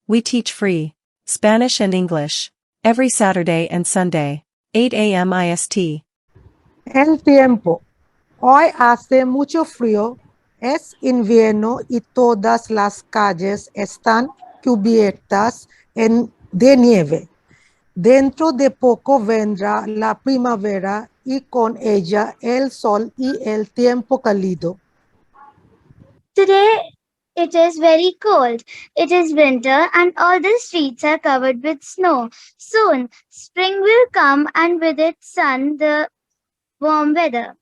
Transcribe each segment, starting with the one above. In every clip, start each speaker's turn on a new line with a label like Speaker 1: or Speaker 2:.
Speaker 1: We teach free Spanish and English every Saturday and Sunday, 8 a.m. IST.
Speaker 2: El tiempo. Hoy hace mucho frío, es invierno y todas las calles están cubiertas de nieve. Dentro de poco vendrá la primavera y con ella el sol y el tiempo cálido.
Speaker 3: Today it is very cold. It is winter and all the streets are covered with snow. Soon spring will come and with its sun the warm weather.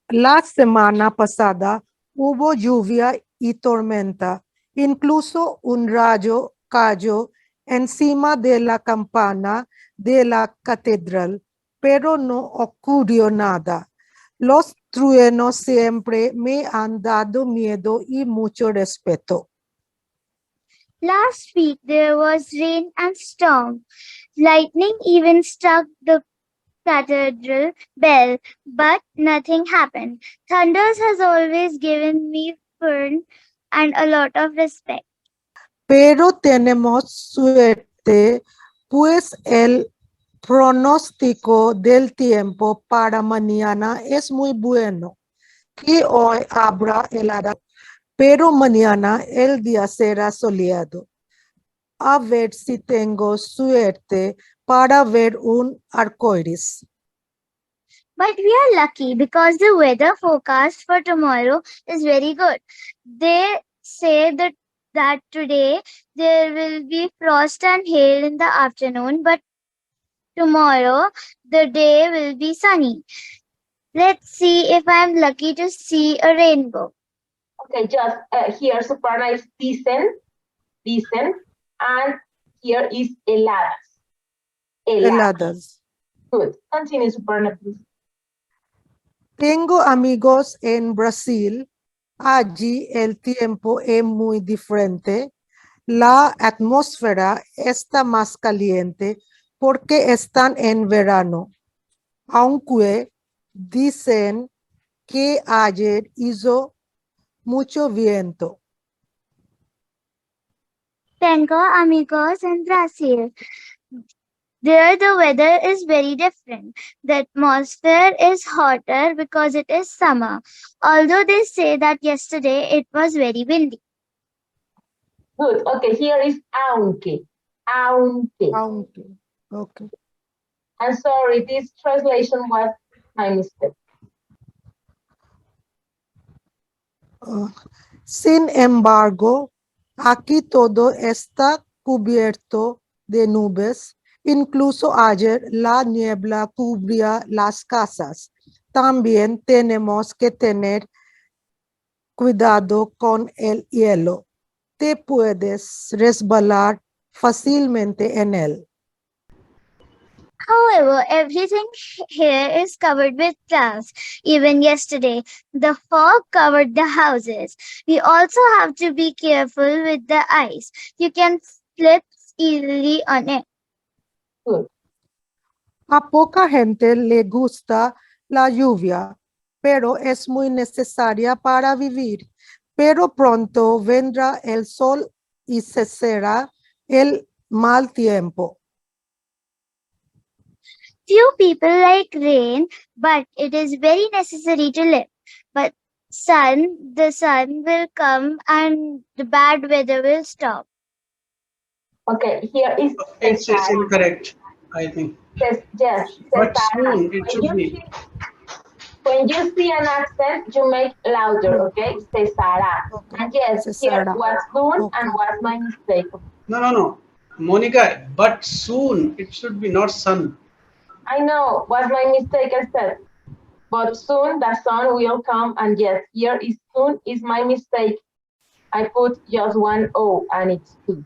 Speaker 2: La semana pasada hubo lluvia y tormenta. Incluso un rayo cayó encima de la campana de la catedral, pero no ocurrió nada. Los truenos siempre me han dado miedo y mucho respeto.
Speaker 3: Last week there was rain and storm. Lightning even struck the cathedral bell, but nothing happened. Thunders has always given me fun and a lot of respect.
Speaker 2: Pero tenemos suerte, pues el pronóstico del tiempo para mañana es muy bueno. Que hoy habrá helada, pero mañana el día será soleado. A ver si tengo suerte para ver un arcoíris.
Speaker 3: But we are lucky because the weather forecast for tomorrow is very good. They say that today there will be frost and hail in the afternoon, but tomorrow the day will be sunny. Let's see if I'm lucky to see a rainbow.
Speaker 4: Okay, just here Suparna is decent, and here is heladas.
Speaker 2: Heladas.
Speaker 4: Good. Continue, Suparna, please.
Speaker 2: Tengo amigos en Brasil. Allí el tiempo es muy diferente. La atmósfera está más caliente porque están en verano. Aunque dicen que ayer hizo mucho viento.
Speaker 3: Tengo amigos in Brazil. There the weather is very different. The atmosphere is hotter because it is summer. Although they say that yesterday it was very windy.
Speaker 4: Good. Okay, here is aunque.
Speaker 2: Aunque. Okay.
Speaker 4: I'm sorry, this translation was my mistake.
Speaker 2: Sin embargo, aquí todo está cubierto de nubes. Incluso ayer la niebla cubría las casas. También tenemos que tener cuidado con el hielo. Te puedes resbalar fácilmente en él.
Speaker 3: However, everything here is covered with clouds. Even yesterday, the fog covered the houses. We also have to be careful with the ice. You can slip easily on it.
Speaker 4: Good.
Speaker 2: A poca gente le gusta la lluvia, pero es muy necesaria para vivir. Pero pronto vendrá el sol y cesará el mal tiempo.
Speaker 3: Few people like rain, but it is very necessary to live. But the sun will come and the bad weather will stop.
Speaker 4: Okay, here is
Speaker 5: It's incorrect, I think.
Speaker 4: yes.
Speaker 5: But soon it should be.
Speaker 4: When you see an accent, you make louder, okay? Cesará. And yes, here
Speaker 2: Cesará.
Speaker 4: was soon
Speaker 2: Okay.
Speaker 4: and was my mistake.
Speaker 5: No. Monica, but soon it should be not sun.
Speaker 4: I know, was my mistake I said. But soon the sun will come, and yes, here is soon is my mistake. I put just one O and it's two.